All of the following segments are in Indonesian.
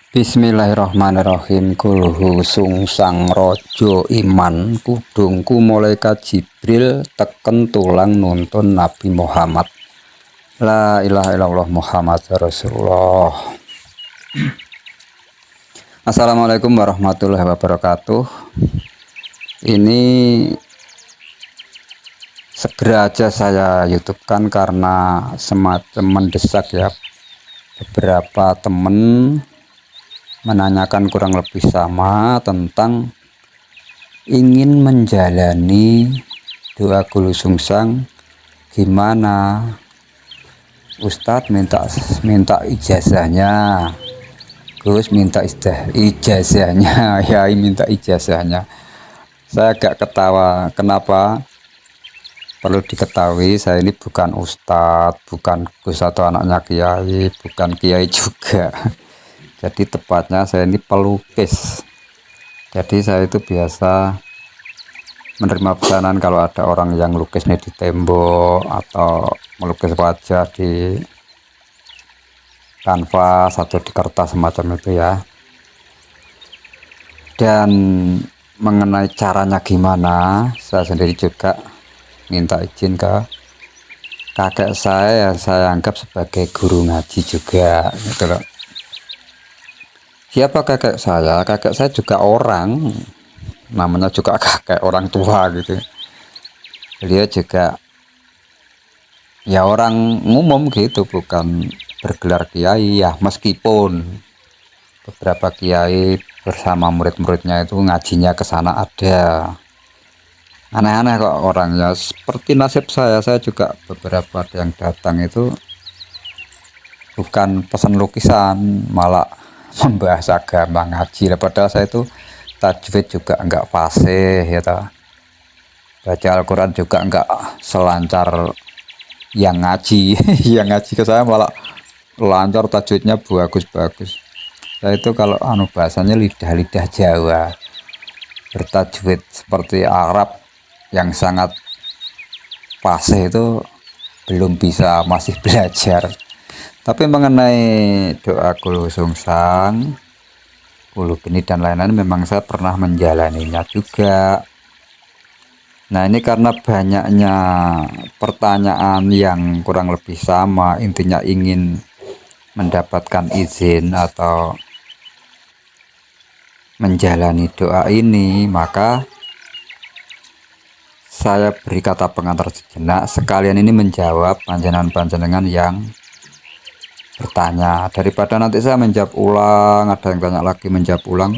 Bismillahirrahmanirrahim. Kulhu sungsang rojo iman kudungku malaikat Jibril teken tulang nuntun Nabi Muhammad. La ilaha illallah Muhammad Rasulullah. Assalamualaikum warahmatullahi wabarakatuh. Ini segera aja saya YouTube-kan karena semacam mendesak ya. Beberapa temen menanyakan kurang lebih sama tentang ingin menjalani doa Gulu Sungsang gimana. Ustadz minta ijazahnya, Gus minta ijazahnya ya minta ijazahnya. Saya agak ketawa. Kenapa? Perlu diketahui saya ini bukan ustadz, bukan Gus atau anaknya kiai, bukan kiai juga. Jadi tepatnya saya ini pelukis. Jadi saya itu biasa menerima pesanan kalau ada orang yang lukis nih di tembok atau melukis wajah di kanvas atau di kertas semacam itu ya. Dan mengenai caranya gimana, saya sendiri juga minta izin ke kakek saya yang saya anggap sebagai guru ngaji juga gitu loh. Siapa kakek saya? Kakek saya juga orang, namanya juga kakek orang tua gitu. Beliau juga ya orang umum gitu, bukan bergelar kiai ya, meskipun beberapa kiai bersama murid-muridnya itu ngajinya ke sana ada. Aneh-aneh kok orangnya, seperti nasib saya juga beberapa yang datang itu bukan pesan lukisan, malah membahas agama ngaji. Padahal saya itu tajwid juga enggak fasih ya toh. Baca Al-Quran juga enggak selancar yang ngaji. Yang ngaji ke saya malah lancar, tajwidnya bagus-bagus. Saya itu kalau bahasanya lidah-lidah Jawa, bertajwid seperti Arab yang sangat fasih itu belum bisa, masih belajar. Tapi mengenai doa Gulu Sungsang, Gulu Geni dan lain-lain memang saya pernah menjalaninya juga. Nah ini karena banyaknya pertanyaan yang kurang lebih sama, intinya ingin mendapatkan izin atau menjalani doa ini, maka saya beri kata pengantar sejenak, sekalian ini menjawab panjenengan-panjenengan yang bertanya, daripada nanti saya menjawab ulang, ada yang tanya lagi menjawab ulang.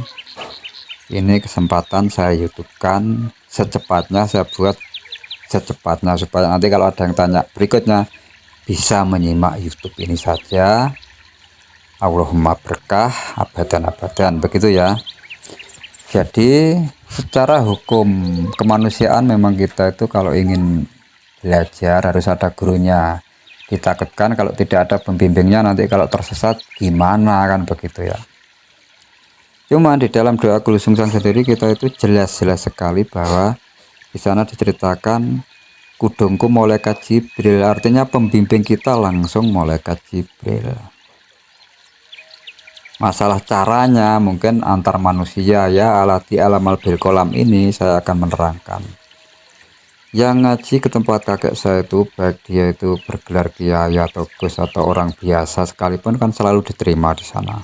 Ini kesempatan saya YouTube-kan secepatnya, saya buat secepatnya supaya nanti kalau ada yang tanya berikutnya bisa menyimak YouTube ini saja. Allahumma berkah abadan begitu ya. Jadi secara hukum kemanusiaan memang kita itu kalau ingin belajar harus ada gurunya. Ditakutkan kalau tidak ada pembimbingnya nanti kalau tersesat gimana kan begitu ya. Cuma di dalam doa Gulu Sungsang sendiri kita itu jelas-jelas sekali bahwa di sana diceritakan kudungku malaikat Jibril, artinya pembimbing kita langsung malaikat Jibril. Masalah caranya mungkin antar manusia ya, alati alamal bil kolam ini saya akan menerangkan. Yang ngaji ke tempat kakek saya itu, baik dia itu bergelar kiai atau gus atau orang biasa sekalipun kan selalu diterima di sana.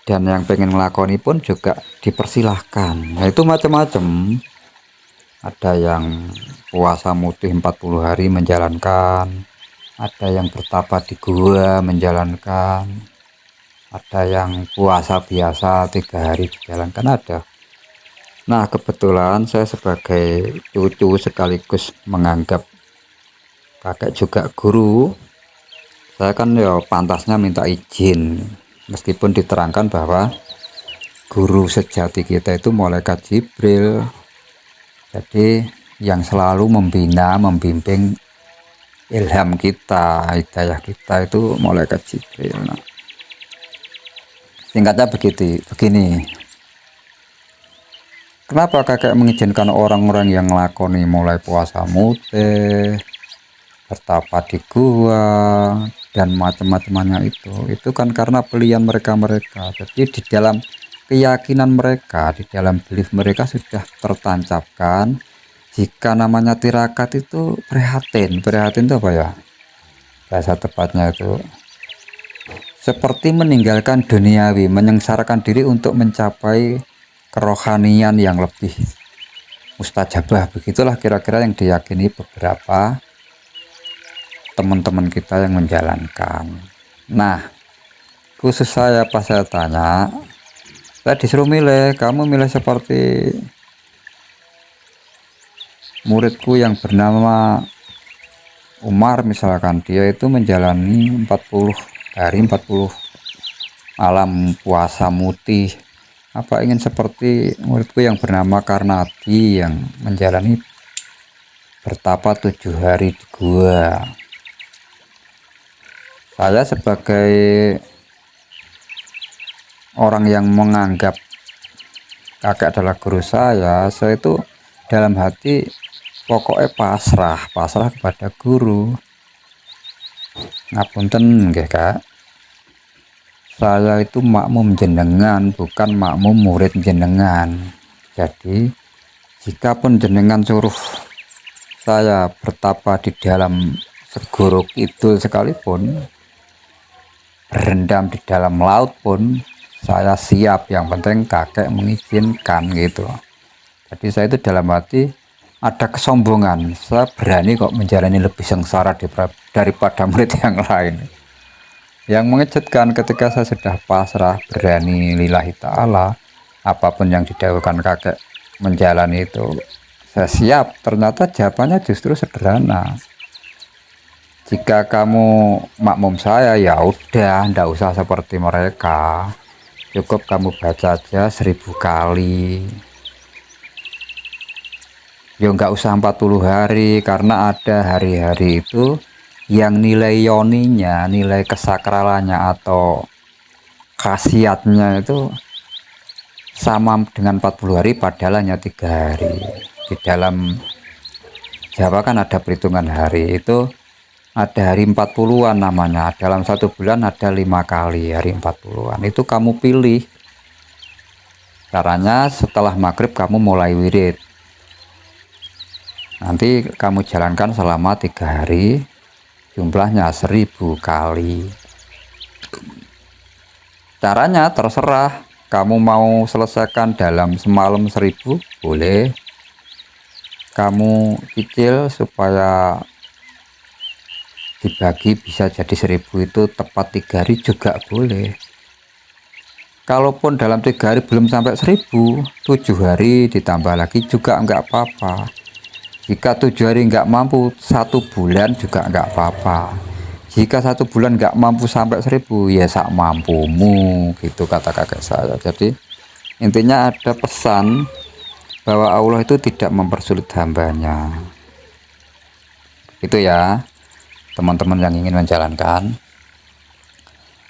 Dan yang pengen ngelakoni pun juga dipersilahkan. Nah itu macam-macam. Ada yang puasa mutih 40 hari menjalankan, ada yang bertapa di gua menjalankan, ada yang puasa biasa 3 hari dijalankan, ada. Nah kebetulan saya sebagai cucu sekaligus menganggap kakek juga guru, saya kan ya pantasnya minta izin, meskipun diterangkan bahwa guru sejati kita itu malaikat Jibril. Jadi yang selalu membina, membimbing, ilham kita, hidayah kita itu malaikat Jibril. Nah, singkatnya begini. Kenapa kakek mengizinkan orang-orang yang ngelakoni mulai puasa mutih, bertapa di gua, dan macam-macamnya itu kan karena pilihan mereka. Jadi di dalam keyakinan mereka, di dalam belief mereka sudah tertancapkan jika namanya tirakat itu prihatin itu apa ya bahasa tepatnya itu, seperti meninggalkan duniawi, menyengsarakan diri untuk mencapai kerohanian yang lebih mustajabah. Begitulah kira-kira yang diyakini beberapa teman-teman kita yang menjalankan. Nah, khusus saya pas saya tanya, saya disuruh milih, kamu milih seperti muridku yang bernama Umar misalkan, dia itu menjalani 40 hari 40 malam puasa mutih. Apa ingin seperti muridku yang bernama Karnadi yang menjalani bertapa 7 hari di gua? Saya sebagai orang yang menganggap kakek adalah guru saya itu dalam hati pokoknya pasrah kepada guru. Ngapunten nggih Kak, saya itu makmum jenengan, bukan makmum murid jenengan. Jadi jika pun jenengan suruh saya bertapa di dalam segoro kidul sekalipun, berendam di dalam laut pun saya siap, yang penting kakek mengizinkan gitu. Jadi saya itu dalam hati ada kesombongan, saya berani kok menjalani lebih sengsara daripada murid yang lain. Yang mengejutkan ketika saya sudah pasrah, berani lillahi ta'ala, apapun yang didahulukan kakek menjalani itu saya siap. Ternyata jawabannya justru sederhana. Jika kamu makmum saya, ya udah, ndak usah seperti mereka, cukup kamu baca aja 1000 kali. Ya nggak usah 40 hari, karena ada hari-hari itu yang nilai yoninya, nilai kesakralannya atau khasiatnya itu sama dengan 40 hari, padahal hanya 3 hari. Di dalam Jawa kan ada perhitungan hari itu, ada hari 40-an namanya. Dalam 1 bulan ada 5 kali hari 40-an. Itu kamu pilih. Caranya setelah maghrib kamu mulai wirid. Nanti kamu jalankan selama 3 hari. Jumlahnya 1000 kali. Caranya terserah. Kamu mau selesaikan dalam semalam 1000, boleh. Kamu cicil supaya dibagi bisa jadi 1000 itu tepat 3 hari juga boleh. Kalaupun dalam 3 hari belum sampai 1000, 7 hari ditambah lagi juga enggak apa-apa. Jika 7 hari enggak mampu, 1 bulan juga enggak apa-apa. Jika 1 bulan enggak mampu sampai 1000, ya sak mampumu, gitu kata kakek saya. Jadi intinya ada pesan bahwa Allah itu tidak mempersulit hambanya. Itu ya teman-teman yang ingin menjalankan.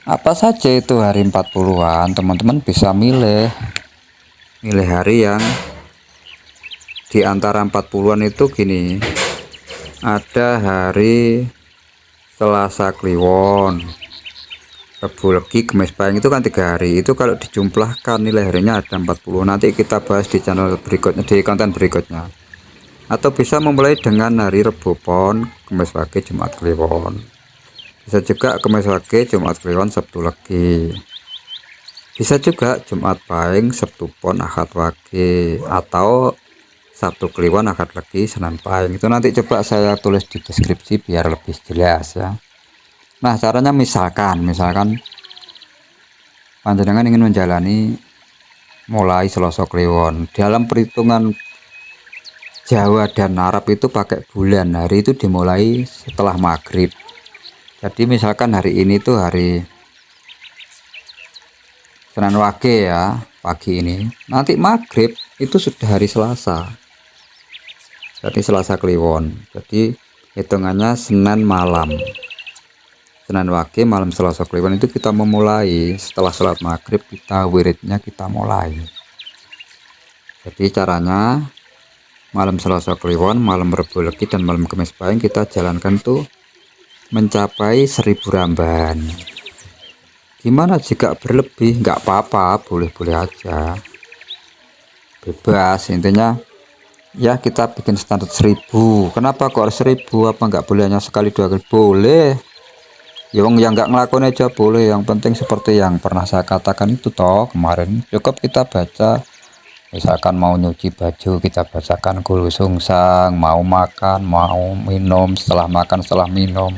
Apa saja itu hari 40-an, teman-teman bisa milih hari yang di antara 40-an itu gini. Ada hari Selasa Kliwon, Rabu Legi, Kamis Pahing, itu kan 3 hari. Itu kalau dijumlahkan nilai harinya ada 40. Nanti kita bahas di channel berikutnya, di konten berikutnya. Atau bisa memulai dengan hari Rebo Pon, Kamis Wage, Jumat Kliwon. Bisa juga Kamis Wage, Jumat Kliwon, Sabtu Legi. Bisa juga Jumat Pahing, Sabtu Pon, Ahad Wage, atau Sabtu Kliwon, Ahad Legi, Senin Pahing. Itu nanti coba saya tulis di deskripsi biar lebih jelas ya. Nah, caranya misalkan panjenengan ingin menjalani mulai Selasa Kliwon. Dalam perhitungan Jawa dan Arab itu pakai bulan, hari itu dimulai setelah maghrib. Jadi misalkan hari ini tuh hari Senin Wage ya, pagi ini. Nanti maghrib itu sudah hari Selasa. Jadi Selasa Kliwon. Jadi hitungannya Senin malam. Senin Wage malam Selasa Kliwon itu kita memulai setelah sholat maghrib, kita wiridnya kita mulai. Jadi caranya malam Selasa Kliwon, malam Rebo Legi, dan malam Kamis Pahing kita jalankan tuh mencapai 1000 ramban. Gimana jika berlebih? Nggak apa-apa, boleh-boleh aja, bebas. Intinya ya kita bikin standar 1000. Kenapa kok harus 1000? Apa nggak boleh hanya sekali dua kali? Boleh ya, wong yang nggak ngelakuin aja boleh. Yang penting seperti yang pernah saya katakan itu toh kemarin, cukup kita baca. Misalkan mau nyuci baju, kita bacakan Gulu Sungsang. Mau makan, mau minum, setelah makan, setelah minum,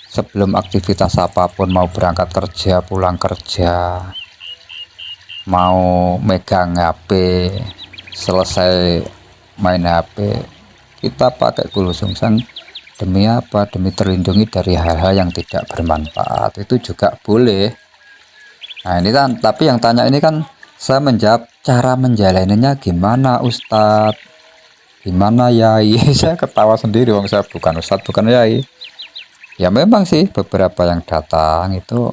sebelum aktivitas apapun, mau berangkat kerja, pulang kerja, mau megang HP, selesai main HP, kita pakai Gulu Sungsang. Demi apa? Demi terlindungi dari hal-hal yang tidak bermanfaat. Itu juga boleh. Nah ini kan, tapi yang tanya ini kan saya menjawab cara menjalaninya gimana Ustadz, gimana Yai. Saya ketawa sendiri, wong saya bukan Ustadz, bukan Yai. Ya memang sih beberapa yang datang itu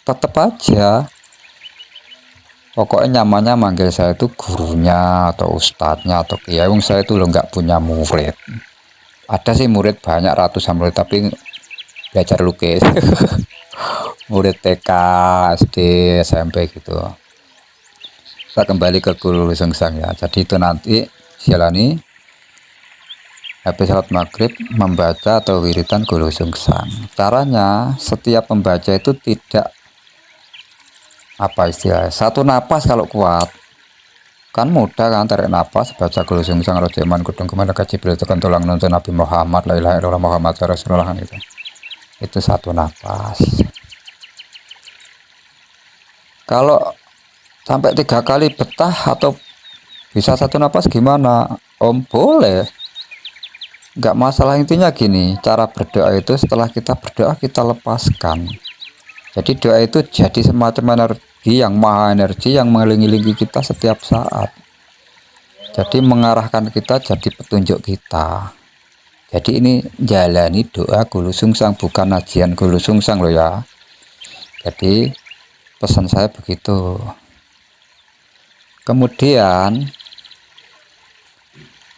tetap aja pokoknya nyamannya manggil saya itu gurunya atau ustadznya atau kiai. Wong saya itu lo nggak punya murid. Ada sih murid banyak, ratusan murid, tapi belajar lukis. Murid TK, SD, SMP gitu. Saya kembali ke Gulu Sungsang ya. Jadi itu nanti jalani habis salat maghrib membaca atau wiridan Gulu Sungsang. Caranya setiap membaca itu tidak apa istilahnya, satu napas. Kalau kuat kan mudah kan, tarik napas baca Gulu Sungsang rojeman kudung kemana Jibril tekan tulang nonton Nabi Muhammad la ilaha illallah Muhammad Rasulullah kan itu satu napas. Kalau sampai 3 kali betah atau bisa satu napas gimana Om? Boleh, nggak masalah. Intinya gini, cara berdoa itu setelah kita berdoa kita lepaskan. Jadi doa itu jadi semacam energi yang maha energi yang mengelilingi kita setiap saat. Jadi mengarahkan kita, jadi petunjuk kita. Jadi ini jalani doa Gulu Sungsang, bukan ajian Gulu Sungsang loh ya. Jadi pesan saya begitu. Kemudian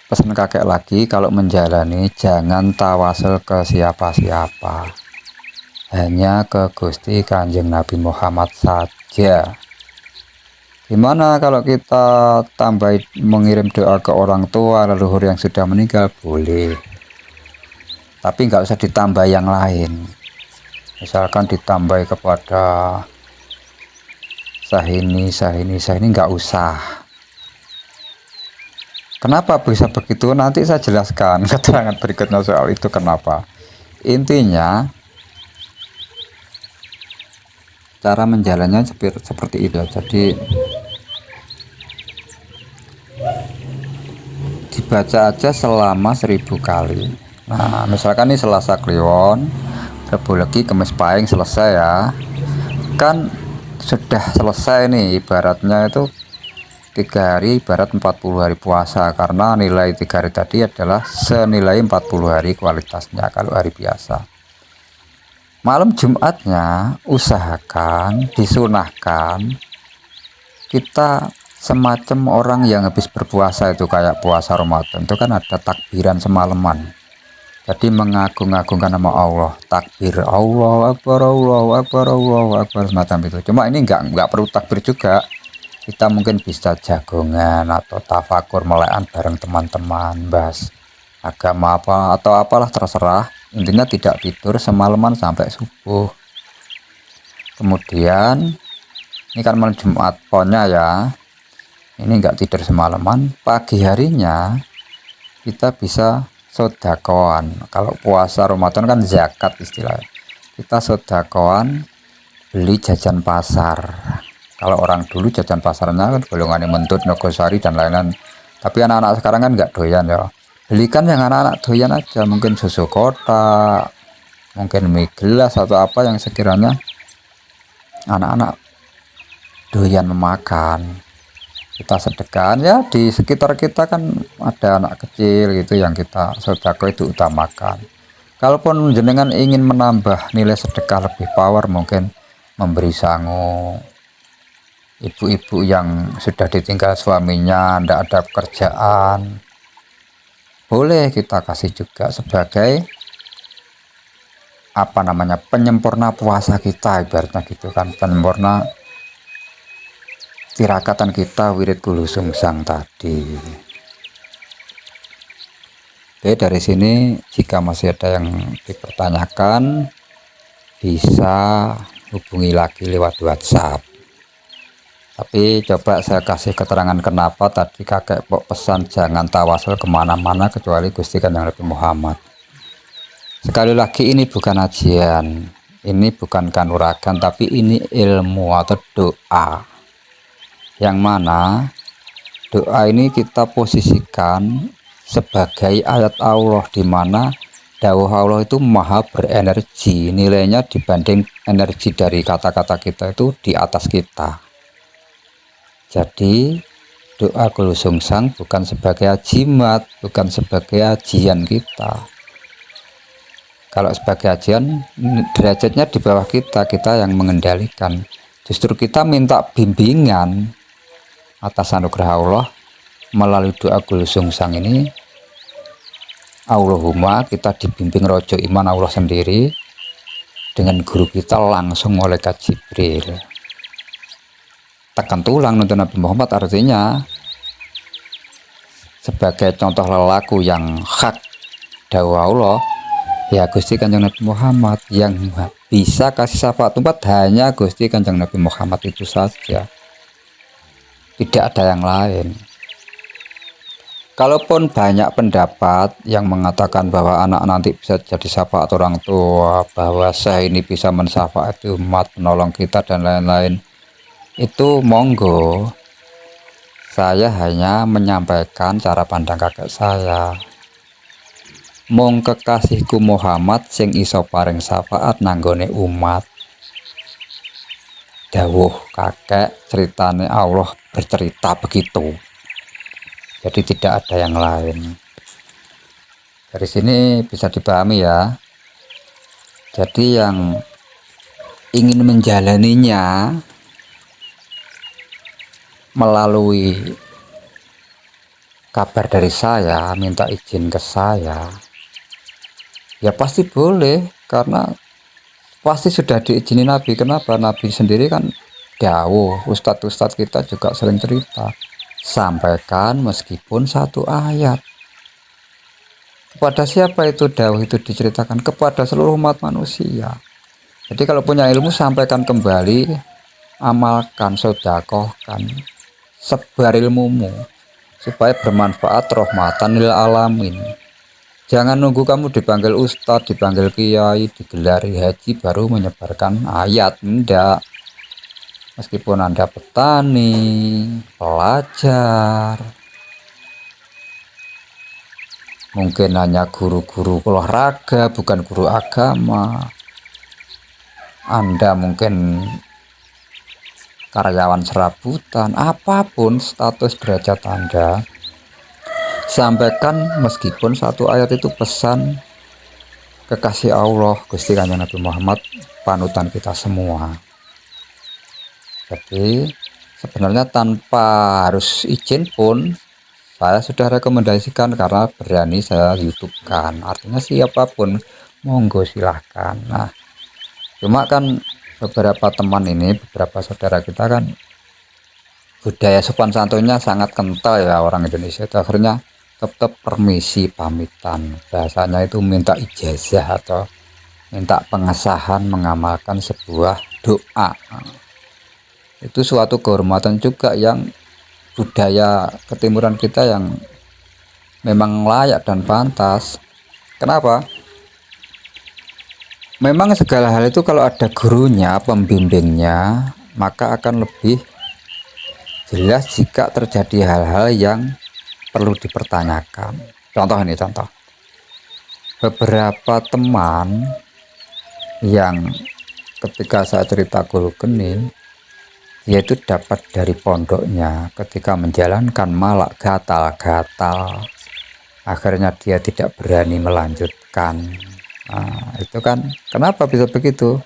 pesan kakek lagi, kalau menjalani jangan tawasul ke siapa-siapa, hanya ke Gusti Kanjeng Nabi Muhammad saja. Gimana kalau kita tambah mengirim doa ke orang tua leluhur yang sudah meninggal? Boleh, tapi nggak usah ditambah yang lain. Misalkan ditambah kepada sahini nggak usah. Kenapa bisa begitu? Nanti saya jelaskan keterangan berikutnya soal itu kenapa. Intinya cara menjalannya seperti itu. Jadi dibaca aja selama 1000 kali. Nah misalkan ini Selasa Kliwon, Rabu Legi, Kamis Pahing selesai ya, kan sudah selesai nih. Ibaratnya itu 3 hari ibarat 40 hari puasa, karena nilai 3 hari tadi adalah senilai 40 hari kualitasnya kalau hari biasa. Malam Jumatnya usahakan disunahkan kita semacam orang yang habis berpuasa itu, kayak puasa Ramadan itu kan ada takbiran semalaman. Jadi mengagung-agungkan nama Allah, takbir Allahu Akbar, Allahu Akbar, Allahu Akbar, semacam itu. Cuma ini nggak perlu takbir juga. Kita mungkin bisa jagongan atau tafakur melekan bareng teman-teman, bahas agama apa atau apalah, terserah. Intinya tidak tidur semalaman sampai subuh. Kemudian ini kan malam Jumat ponnya ya, ini nggak tidur semalaman. Pagi harinya kita bisa sodakoan. Kalau puasa Ramadan kan zakat istilahnya, kita sodakoan beli jajan pasar. Kalau orang dulu jajan pasarnya kan golongan Mentut, Nogosari dan lain-lain. Tapi anak-anak sekarang kan nggak doyan ya. Belikan yang anak-anak doyan aja, mungkin susu kotak, mungkin mie gelas atau apa yang sekiranya anak-anak doyan memakan. Kita sedekahkan ya, di sekitar kita kan ada anak kecil gitu yang kita sedekah itu utamakan. Kalaupun jenengan ingin menambah nilai sedekah lebih power, mungkin memberi sangu ibu-ibu yang sudah ditinggal suaminya, tidak ada pekerjaan, boleh kita kasih juga sebagai apa namanya, penyempurna puasa kita, ibaratnya gitu kan, penyempurna tirakatan kita wirid Gulu Sungsang tadi. Oke, dari sini jika masih ada yang dipertanyakan bisa hubungi lagi lewat WhatsApp. Tapi coba saya kasih keterangan kenapa tadi kakek pok pesan jangan tawasul kemana-mana kecuali Gusti Kanjeng Nabi Muhammad. Sekali lagi, ini bukan ajian, ini bukan kanuragan, tapi ini ilmu atau doa. Yang mana doa ini kita posisikan sebagai ayat Allah, di mana dawuh Allah itu maha berenergi, nilainya dibanding energi dari kata-kata kita itu di atas kita. Jadi doa Gulu Sungsang bukan sebagai ajimat, bukan sebagai ajian kita. Kalau sebagai ajian derajatnya di bawah kita, kita yang mengendalikan. Justru kita minta bimbingan atas anugerah Allah melalui doa Gulu Sungsang ini. Allahumma, kita dibimbing rojo iman Allah sendiri dengan guru kita langsung malaikat Jibril. Tekan tulang nuntun Nabi Muhammad, artinya sebagai contoh lelaku yang hak dawuh Allah ya Gusti Kanjeng Nabi Muhammad, yang bisa kasih syafaat umat hanya Gusti Kanjeng Nabi Muhammad itu saja, tidak ada yang lain. Kalaupun banyak pendapat yang mengatakan bahwa anak nanti bisa jadi syafaat orang tua, bahwa saya ini bisa mensyafaati umat, menolong kita dan lain-lain, itu monggo. Saya hanya menyampaikan cara pandang kakek saya. Mong kekasihku Muhammad sing iso paring syafaat nanggone umat. Dawuh kakek, ceritane Allah bercerita begitu. Jadi tidak ada yang lain. Dari sini bisa dipahami ya. Jadi yang ingin menjalaninya melalui kabar dari saya, minta izin ke saya, ya pasti boleh, karena pasti sudah diizini Nabi. Kenapa? Nabi sendiri kan dawuh, ustadz-ustadz kita juga sering cerita, sampaikan meskipun satu ayat. Kepada siapa itu dawuh itu diceritakan? Kepada seluruh umat manusia. Jadi kalau punya ilmu, sampaikan kembali, amalkan, sedekahkan, sebar ilmumu supaya bermanfaat rahmatan lil alamin. Jangan nunggu kamu dipanggil ustadz, dipanggil kiai, digelari haji baru menyebarkan ayat. Enggak. Meskipun Anda petani, pelajar, mungkin hanya guru-guru olahraga, bukan guru agama, Anda mungkin karyawan serabutan, apapun status derajat Anda, sampaikan meskipun satu ayat itu pesan kekasih Allah Gusti Kanjeng Nabi Muhammad, panutan kita semua. Jadi sebenarnya tanpa harus izin pun saya sudah rekomendasikan, karena berani saya YouTube-kan. Artinya siapapun monggo silahkan. Nah, cuma kan beberapa teman ini, beberapa saudara kita kan budaya sopan santunnya sangat kental ya orang Indonesia itu, akhirnya tetap permisi pamitan, bahasanya itu minta ijazah atau minta pengesahan mengamalkan sebuah doa. Itu suatu kehormatan juga, yang budaya ketimuran kita yang memang layak dan pantas. Kenapa? Memang segala hal itu kalau ada gurunya, pembimbingnya, maka akan lebih jelas jika terjadi hal-hal yang perlu dipertanyakan. Contoh ini, contoh. Beberapa teman yang ketika saya cerita Gulu Geni, yaitu dapat dari pondoknya ketika menjalankan malak gatal-gatal, akhirnya dia tidak berani melanjutkan. Nah, itu kan kenapa bisa begitu?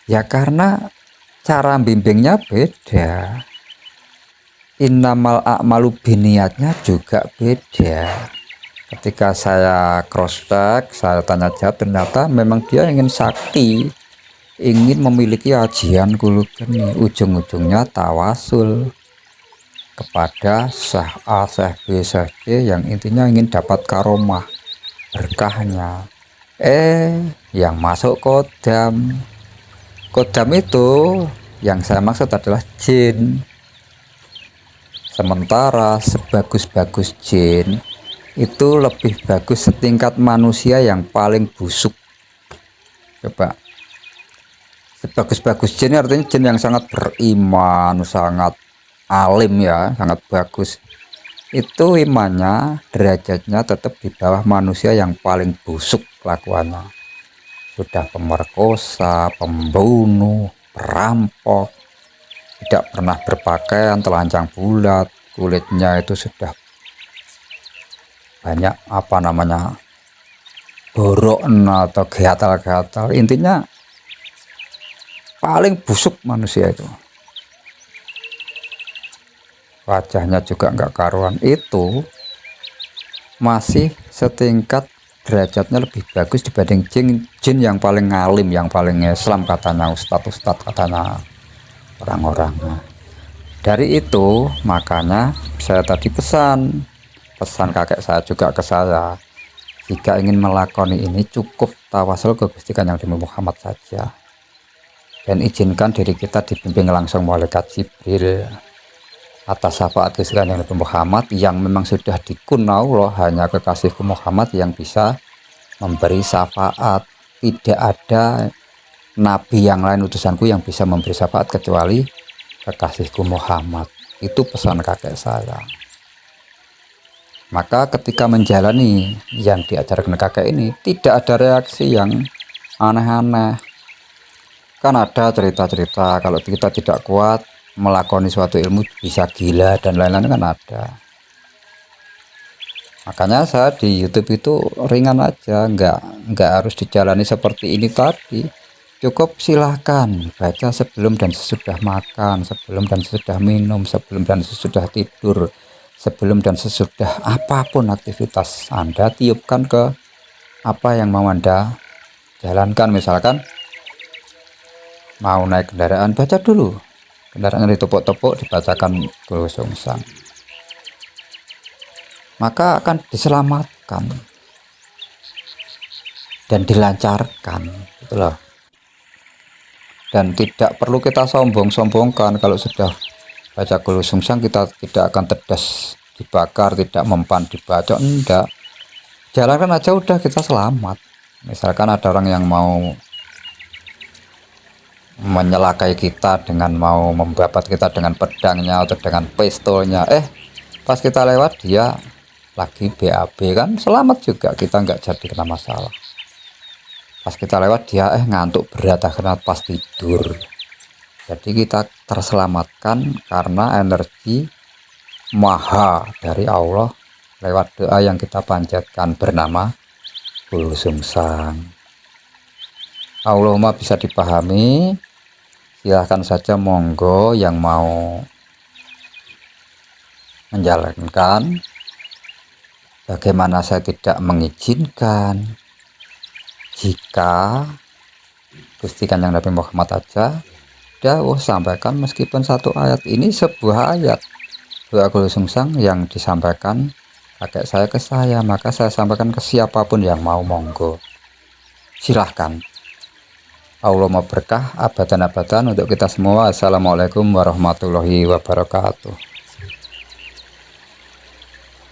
Ya karena cara bimbingnya beda, innamal a'malu binniatnya juga beda. Ketika saya cross check, saya tanya jawab, ternyata memang dia ingin sakti, ingin memiliki ajian kulo geni, ujung-ujungnya tawasul kepada Syekh A, Syekh B, Syekh C, yang intinya ingin dapat karomah berkahnya. Yang masuk kodam. Kodam itu yang saya maksud adalah jin. Sementara sebagus-bagus jin itu lebih bagus setingkat manusia yang paling busuk. Coba, sebagus-bagus jin artinya jin yang sangat beriman, sangat alim ya, sangat bagus. Itu imannya, derajatnya tetap di bawah manusia yang paling busuk kelakuannya. Sudah pemerkosa, pembunuh, perampok, tidak pernah berpakaian, telanjang bulat, kulitnya itu sudah banyak borok atau gatal-gatal. Intinya paling busuk manusia itu. Wajahnya juga nggak karuan, itu masih setingkat derajatnya lebih bagus dibanding jin yang paling ngalim, yang paling Islam katanya ustadz katanya orang-orang. Dari itu makanya saya tadi pesan kakek saya juga ke saya, jika ingin melakoni ini cukup tawasul ke Gusti Kanjeng Nabi Muhammad saja, dan izinkan diri kita dibimbing langsung malaikat Jibril atas syafaat Gusti Kanjeng Nabi Muhammad yang memang sudah dikun Allah, hanya kekasihku Muhammad yang bisa memberi syafaat. Tidak ada nabi yang lain utusanku yang bisa memberi syafaat kecuali kekasihku Muhammad. Itu pesan kakek saya. Maka ketika menjalani yang diajarkan kakek ini, tidak ada reaksi yang aneh-aneh. Kan ada cerita-cerita kalau kita tidak kuat melakoni suatu ilmu bisa gila dan lain-lain, kan ada. Makanya saya di YouTube itu ringan aja, nggak harus dijalani seperti ini tadi. Cukup silahkan baca sebelum dan sesudah makan, sebelum dan sesudah minum, sebelum dan sesudah tidur, sebelum dan sesudah apapun aktivitas Anda, tiupkan ke apa yang mau Anda jalankan. Misalkan mau naik kendaraan, baca dulu, kendaraan ditepuk-tepuk, dibacakan Kul Sungsang, maka akan diselamatkan dan dilancarkan, gitu loh. Dan tidak perlu kita sombong-sombongkan. Kalau sudah baca Kul Sungsang kita tidak akan terdas dibakar, tidak mempan dibacok, enggak. Jalankan aja udah, kita selamat. Misalkan ada orang yang mau menyelakai kita dengan mau membabat kita dengan pedangnya atau dengan pistolnya, pas kita lewat dia lagi BAB, kan selamat juga, kita nggak jadi kena masalah. Pas kita lewat dia ngantuk berat akhirnya pas tidur, jadi kita terselamatkan karena energi maha dari Allah lewat doa yang kita panjatkan bernama Kul Sungsang. Allahumma bisa dipahami, silahkan saja, monggo yang mau menjalankan. Bagaimana saya tidak mengizinkan jika Gusti Kanjeng Nabi Muhammad aja dawuh sampaikan, meskipun satu ayat ini sebuah ayat doa Kul Sungsang yang disampaikan kakek saya ke saya, maka saya sampaikan ke siapapun yang mau, monggo silahkan. Allah mau berkah abadan-abadan untuk kita semua. Assalamualaikum warahmatullahi wabarakatuh.